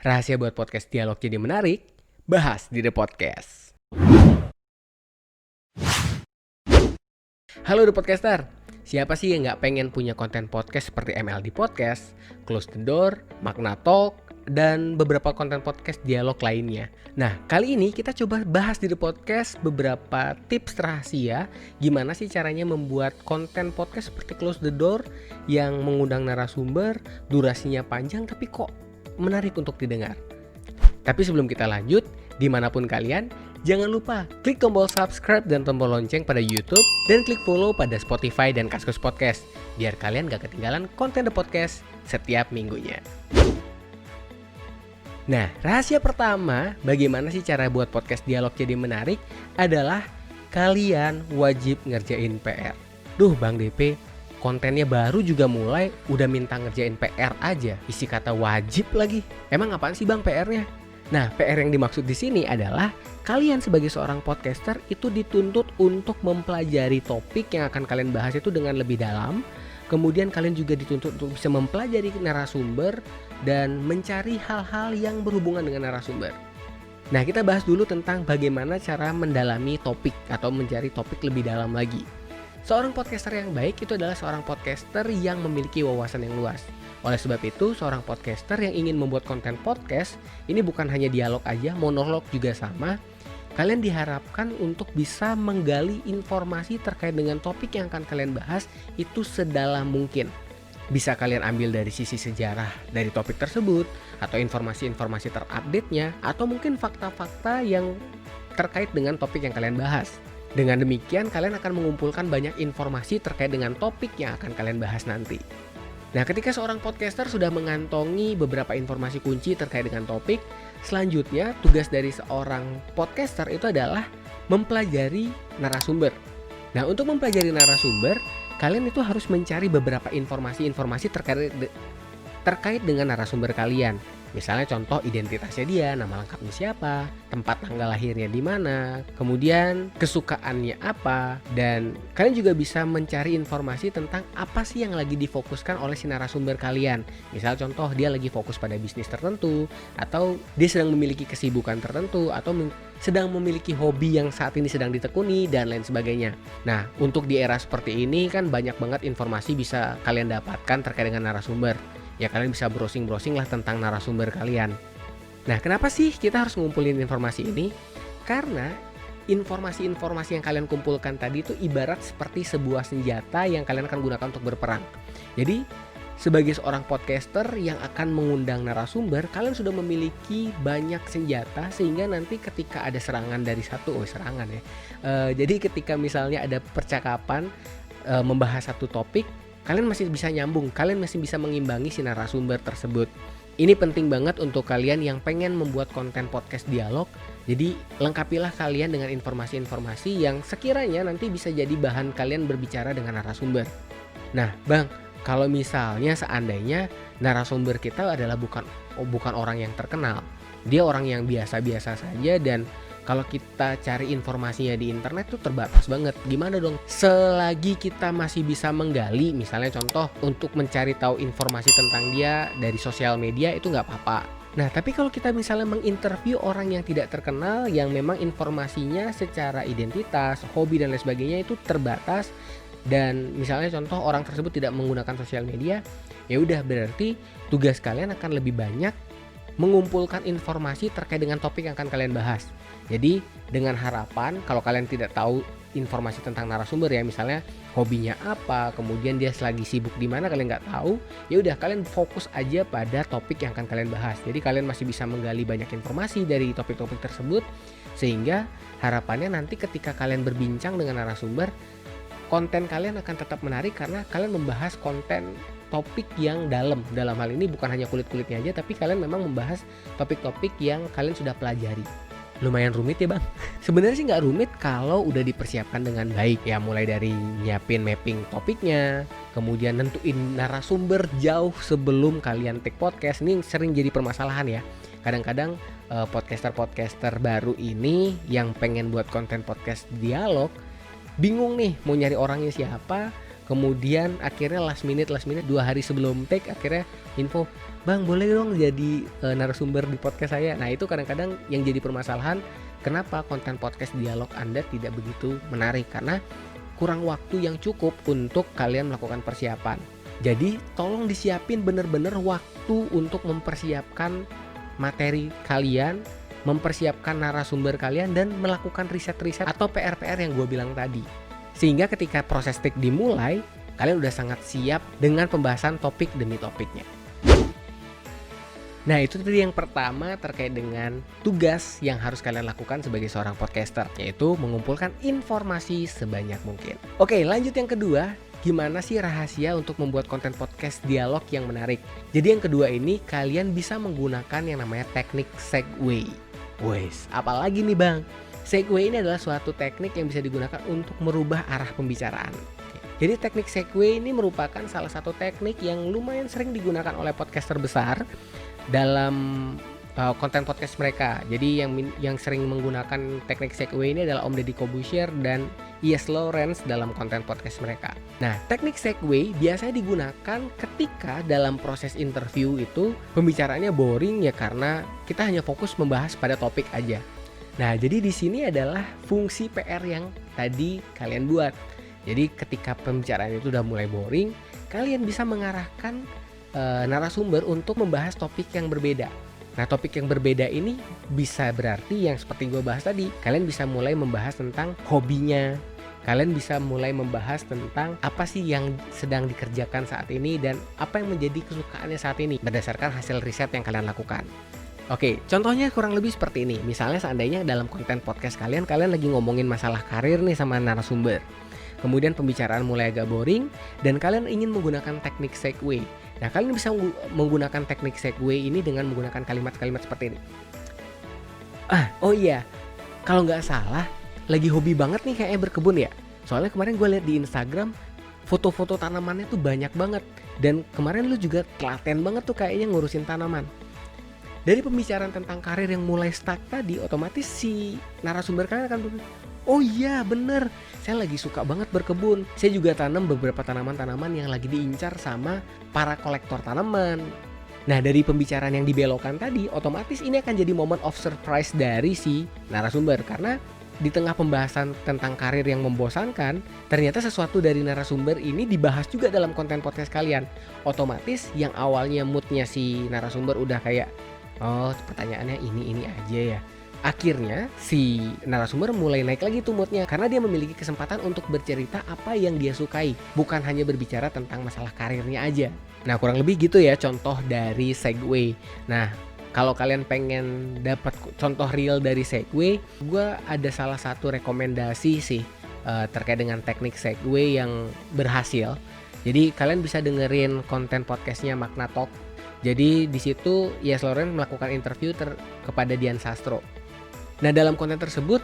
Rahasia buat podcast dialog jadi menarik, bahas di The Podcast. Halo The Podcaster, siapa sih yang gak pengen punya konten podcast seperti MLD Podcast, Close the Door, Magna Talk, dan beberapa konten podcast dialog lainnya. Nah, kali ini kita coba bahas di The Podcast beberapa tips rahasia gimana sih caranya membuat konten podcast seperti Close the Door yang mengundang narasumber, durasinya panjang tapi kok menarik untuk didengar. Tapi sebelum kita lanjut, dimanapun kalian, jangan lupa klik tombol subscribe dan tombol lonceng pada YouTube dan klik follow pada Spotify dan Kaskus Podcast biar kalian gak ketinggalan konten The Podcast setiap minggunya. Nah, rahasia pertama bagaimana sih cara buat podcast dialog jadi menarik adalah kalian wajib ngerjain PR. Duh Bang DP, kontennya baru juga mulai udah minta ngerjain PR aja, isi kata wajib lagi. Emang apaan sih Bang PR-nya? Nah, PR yang dimaksud di sini adalah kalian sebagai seorang podcaster itu dituntut untuk mempelajari topik yang akan kalian bahas itu dengan lebih dalam. Kemudian kalian juga dituntut untuk bisa mempelajari narasumber dan mencari hal-hal yang berhubungan dengan narasumber. Nah, kita bahas dulu tentang bagaimana cara mendalami topik atau mencari topik lebih dalam lagi. Seorang podcaster yang baik itu adalah seorang podcaster yang memiliki wawasan yang luas. Oleh sebab itu, seorang podcaster yang ingin membuat konten podcast, ini bukan hanya dialog aja, monolog juga sama. Kalian diharapkan untuk bisa menggali informasi terkait dengan topik yang akan kalian bahas itu sedalam mungkin. Bisa kalian ambil dari sisi sejarah dari topik tersebut, atau informasi-informasi terupdate-nya, atau mungkin fakta-fakta yang terkait dengan topik yang kalian bahas. Dengan demikian, kalian akan mengumpulkan banyak informasi terkait dengan topik yang akan kalian bahas nanti. Nah, ketika seorang podcaster sudah mengantongi beberapa informasi kunci terkait dengan topik, selanjutnya tugas dari seorang podcaster itu adalah mempelajari narasumber. Nah, untuk mempelajari narasumber, kalian itu harus mencari beberapa informasi-informasi terkait dengan narasumber kalian. Misalnya contoh identitasnya dia, nama lengkapnya siapa, tempat tanggal lahirnya di mana, kemudian kesukaannya apa, dan kalian juga bisa mencari informasi tentang apa sih yang lagi difokuskan oleh si narasumber kalian. Misal contoh dia lagi fokus pada bisnis tertentu, atau dia sedang memiliki kesibukan tertentu, atau sedang memiliki hobi yang saat ini sedang ditekuni, dan lain sebagainya. Nah, untuk di era seperti ini kan banyak banget informasi bisa kalian dapatkan terkait dengan narasumber. Ya kalian bisa browsing-browsing lah tentang narasumber kalian. Nah, kenapa sih kita harus ngumpulin informasi ini? Karena informasi-informasi yang kalian kumpulkan tadi itu ibarat seperti sebuah senjata yang kalian akan gunakan untuk berperang. Jadi sebagai seorang podcaster yang akan mengundang narasumber, kalian sudah memiliki banyak senjata sehingga nanti ketika ada serangan dari jadi ketika misalnya ada percakapan membahas satu topik, kalian masih bisa nyambung, kalian masih bisa mengimbangi si narasumber tersebut. Ini penting banget untuk kalian yang pengen membuat konten podcast dialog. Jadi lengkapilah kalian dengan informasi-informasi yang sekiranya nanti bisa jadi bahan kalian berbicara dengan narasumber. Nah Bang, kalau misalnya seandainya narasumber kita adalah bukan orang yang terkenal, dia orang yang biasa-biasa saja, dan kalau kita cari informasinya di internet tuh terbatas banget. Gimana dong? Selagi kita masih bisa menggali, misalnya contoh untuk mencari tahu informasi tentang dia dari sosial media itu nggak apa-apa. Nah, tapi kalau kita misalnya menginterview orang yang tidak terkenal, yang memang informasinya secara identitas, hobi dan lain sebagainya itu terbatas, dan misalnya contoh orang tersebut tidak menggunakan sosial media, ya udah berarti tugas kalian akan lebih banyak mengumpulkan informasi terkait dengan topik yang akan kalian bahas. Jadi dengan harapan kalau kalian tidak tahu informasi tentang narasumber, ya misalnya hobinya apa, kemudian dia selagi sibuk di mana kalian nggak tahu, ya udah kalian fokus aja pada topik yang akan kalian bahas. Jadi kalian masih bisa menggali banyak informasi dari topik-topik tersebut, sehingga harapannya nanti ketika kalian berbincang dengan narasumber, konten kalian akan tetap menarik karena kalian membahas konten topik yang dalam hal ini bukan hanya kulit-kulitnya aja, tapi kalian memang membahas topik-topik yang kalian sudah pelajari. Lumayan rumit ya Bang. Sebenarnya sih nggak rumit kalau udah dipersiapkan dengan baik ya, mulai dari nyiapin mapping topiknya, kemudian nentuin narasumber jauh sebelum kalian take podcast. Ini sering jadi permasalahan ya. Kadang-kadang podcaster-podcaster baru ini yang pengen buat konten podcast dialog bingung nih mau nyari orangnya siapa, kemudian akhirnya last minute 2 hari sebelum take akhirnya info, "Bang, boleh dong jadi narasumber di podcast saya." Nah, itu kadang-kadang yang jadi permasalahan, kenapa konten podcast dialog Anda tidak begitu menarik, karena kurang waktu yang cukup untuk kalian melakukan persiapan. Jadi tolong disiapin bener-bener waktu untuk mempersiapkan materi kalian, mempersiapkan narasumber kalian, dan melakukan riset-riset atau PR-PR yang gue bilang tadi. Sehingga ketika proses take dimulai, kalian udah sangat siap dengan pembahasan topik demi topiknya. Nah, itu tadi yang pertama terkait dengan tugas yang harus kalian lakukan sebagai seorang podcaster, yaitu mengumpulkan informasi sebanyak mungkin. Oke, lanjut yang kedua, gimana sih rahasia untuk membuat konten podcast dialog yang menarik? Jadi yang kedua ini kalian bisa menggunakan yang namanya teknik segue. Wes, apalagi nih Bang? Segue ini adalah suatu teknik yang bisa digunakan untuk merubah arah pembicaraan. Jadi teknik segue ini merupakan salah satu teknik yang lumayan sering digunakan oleh podcaster besar dalam konten podcast mereka. Jadi yang sering menggunakan teknik segue ini adalah Om Deddy Corbuzier dan Yes Lawrence dalam konten podcast mereka. Nah, teknik segue biasanya digunakan ketika dalam proses interview itu pembicaraannya boring ya, karena kita hanya fokus membahas pada topik aja. Nah, jadi di sini adalah fungsi PR yang tadi kalian buat. Jadi ketika pembicaraan itu udah mulai boring, kalian bisa mengarahkan narasumber untuk membahas topik yang berbeda. Nah, topik yang berbeda ini bisa berarti yang seperti gue bahas tadi, kalian bisa mulai membahas tentang hobinya, kalian bisa mulai membahas tentang apa sih yang sedang dikerjakan saat ini dan apa yang menjadi kesukaannya saat ini berdasarkan hasil riset yang kalian lakukan. Oke, contohnya kurang lebih seperti ini. Misalnya seandainya dalam konten podcast kalian lagi ngomongin masalah karir nih sama narasumber. Kemudian pembicaraan mulai agak boring dan kalian ingin menggunakan teknik segue. Nah, kalian bisa menggunakan teknik segue ini dengan menggunakan kalimat-kalimat seperti ini. Oh iya, kalau nggak salah lagi hobi banget nih kayaknya berkebun ya. Soalnya kemarin gue lihat di Instagram foto-foto tanamannya tuh banyak banget. Dan kemarin lu juga telaten banget tuh kayaknya ngurusin tanaman. Dari pembicaraan tentang karir yang mulai stuck tadi, otomatis si narasumber kalian akan berpikir, oh iya bener, saya lagi suka banget berkebun. Saya juga tanam beberapa tanaman-tanaman yang lagi diincar sama para kolektor tanaman. Nah, dari pembicaraan yang dibelokkan tadi, otomatis ini akan jadi moment of surprise dari si narasumber. Karena di tengah pembahasan tentang karir yang membosankan, ternyata sesuatu dari narasumber ini dibahas juga dalam konten podcast kalian. Otomatis yang awalnya moodnya si narasumber udah kayak, oh pertanyaannya ini aja ya. Akhirnya si narasumber mulai naik lagi tuh moodnya, karena dia memiliki kesempatan untuk bercerita apa yang dia sukai, bukan hanya berbicara tentang masalah karirnya aja. Nah, kurang lebih gitu ya contoh dari segue. Nah, kalau kalian pengen dapat contoh real dari segue, gue ada salah satu rekomendasi sih terkait dengan teknik segue yang berhasil. Jadi kalian bisa dengerin konten podcastnya Makna Talk. Jadi di situ Yes Lawrence melakukan interview kepada Dian Sastro. Nah, dalam konten tersebut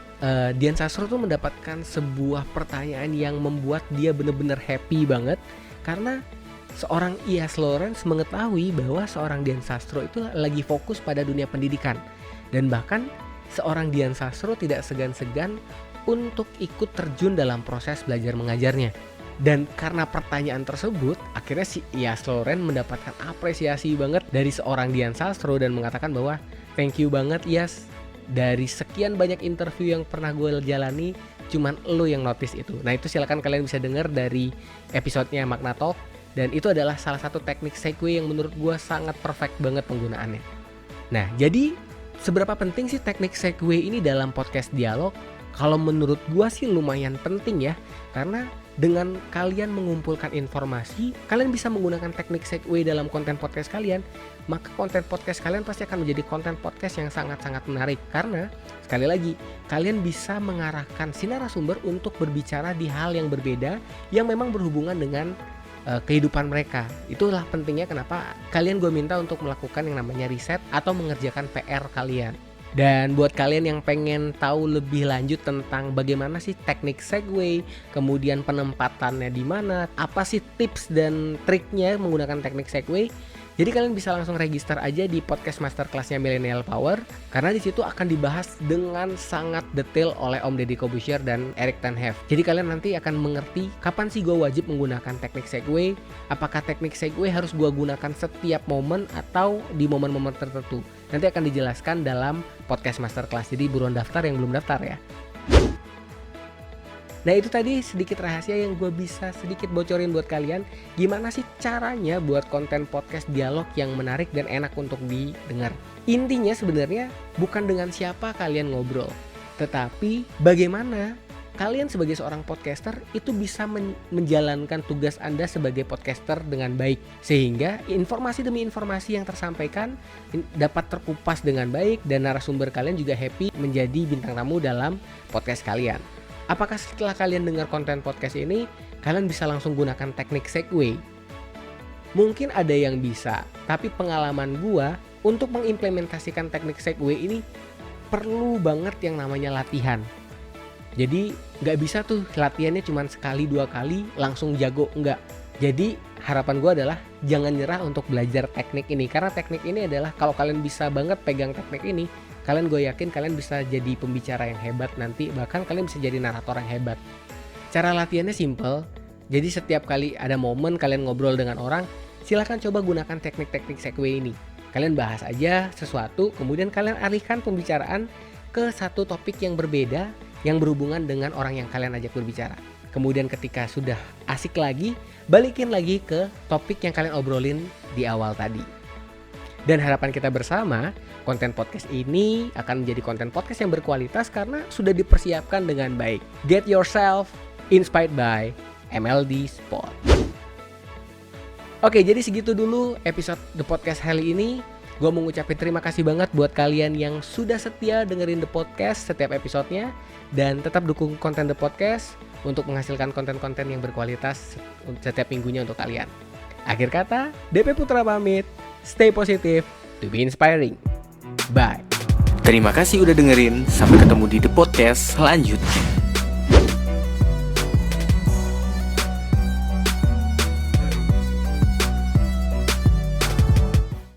Dian Sastro tuh mendapatkan sebuah pertanyaan yang membuat dia benar-benar happy banget, karena seorang Yes Lawrence mengetahui bahwa seorang Dian Sastro itu lagi fokus pada dunia pendidikan, dan bahkan seorang Dian Sastro tidak segan-segan untuk ikut terjun dalam proses belajar mengajarnya. Dan karena pertanyaan tersebut, akhirnya si Yes Lawrence mendapatkan apresiasi banget dari seorang Dian Sastro dan mengatakan bahwa thank you banget Yes, dari sekian banyak interview yang pernah gue jalani, cuman lo yang notice itu. Nah, itu silakan kalian bisa dengar dari episodenya Makna Talk, dan itu adalah salah satu teknik segue yang menurut gue sangat perfect banget penggunaannya. Nah, jadi seberapa penting sih teknik segue ini dalam podcast dialog? Kalau menurut gue sih lumayan penting ya, karena dengan kalian mengumpulkan informasi, kalian bisa menggunakan teknik segue dalam konten podcast kalian, maka konten podcast kalian pasti akan menjadi konten podcast yang sangat-sangat menarik. Karena sekali lagi, kalian bisa mengarahkan si narasumber untuk berbicara di hal yang berbeda yang memang berhubungan dengan kehidupan mereka. Itulah pentingnya kenapa kalian gue minta untuk melakukan yang namanya riset atau mengerjakan PR kalian. Dan buat kalian yang pengen tahu lebih lanjut tentang bagaimana sih teknik segue, kemudian penempatannya di mana, apa sih tips dan triknya menggunakan teknik segue, Jadi kalian bisa langsung register aja di podcast masterclassnya Millennial Power, karena di situ akan dibahas dengan sangat detail oleh Om Deddy Corbuzier dan Eric Tanheve. Jadi kalian nanti akan mengerti kapan sih gue wajib menggunakan teknik segue, apakah teknik segue harus gue gunakan setiap momen atau di momen-momen tertentu. Nanti akan dijelaskan dalam podcast masterclass, jadi buruan daftar yang belum daftar ya. Nah itu tadi sedikit rahasia yang gue bisa sedikit bocorin buat kalian. Gimana sih caranya buat konten podcast dialog yang menarik dan enak untuk didengar. Intinya sebenarnya bukan dengan siapa kalian ngobrol, tetapi bagaimana kalian sebagai seorang podcaster itu bisa menjalankan tugas Anda sebagai podcaster dengan baik. Sehingga informasi demi informasi yang tersampaikan dapat terkupas dengan baik dan narasumber kalian juga happy menjadi bintang tamu dalam podcast kalian. Apakah setelah kalian dengar konten podcast ini, kalian bisa langsung gunakan teknik segue? Mungkin ada yang bisa, tapi pengalaman gua untuk mengimplementasikan teknik segue ini perlu banget yang namanya latihan. Jadi nggak bisa tuh latihannya cuma sekali 2 kali langsung jago, enggak. Jadi harapan gua adalah jangan nyerah untuk belajar teknik ini, karena teknik ini adalah kalau kalian bisa banget pegang teknik ini, gue yakin kalian bisa jadi pembicara yang hebat nanti, bahkan kalian bisa jadi narator yang hebat. Cara latihannya simple, jadi setiap kali ada momen kalian ngobrol dengan orang, silahkan coba gunakan teknik-teknik segue ini. Kalian bahas aja sesuatu, kemudian kalian alihkan pembicaraan ke satu topik yang berbeda, yang berhubungan dengan orang yang kalian ajak berbicara. Kemudian ketika sudah asik lagi, balikin lagi ke topik yang kalian obrolin di awal tadi. Dan harapan kita bersama, konten podcast ini akan menjadi konten podcast yang berkualitas karena sudah dipersiapkan dengan baik. Get yourself inspired by MLD Sport. Oke, jadi segitu dulu episode The Podcast kali ini. Gue mau ngucapin terima kasih banget buat kalian yang sudah setia dengerin The Podcast setiap episodenya. Dan tetap dukung konten The Podcast untuk menghasilkan konten-konten yang berkualitas setiap minggunya untuk kalian. Akhir kata, DP Putra pamit. Stay positive to be inspiring. Bye. Terima kasih udah dengerin. Sampai ketemu di The Podcast selanjutnya.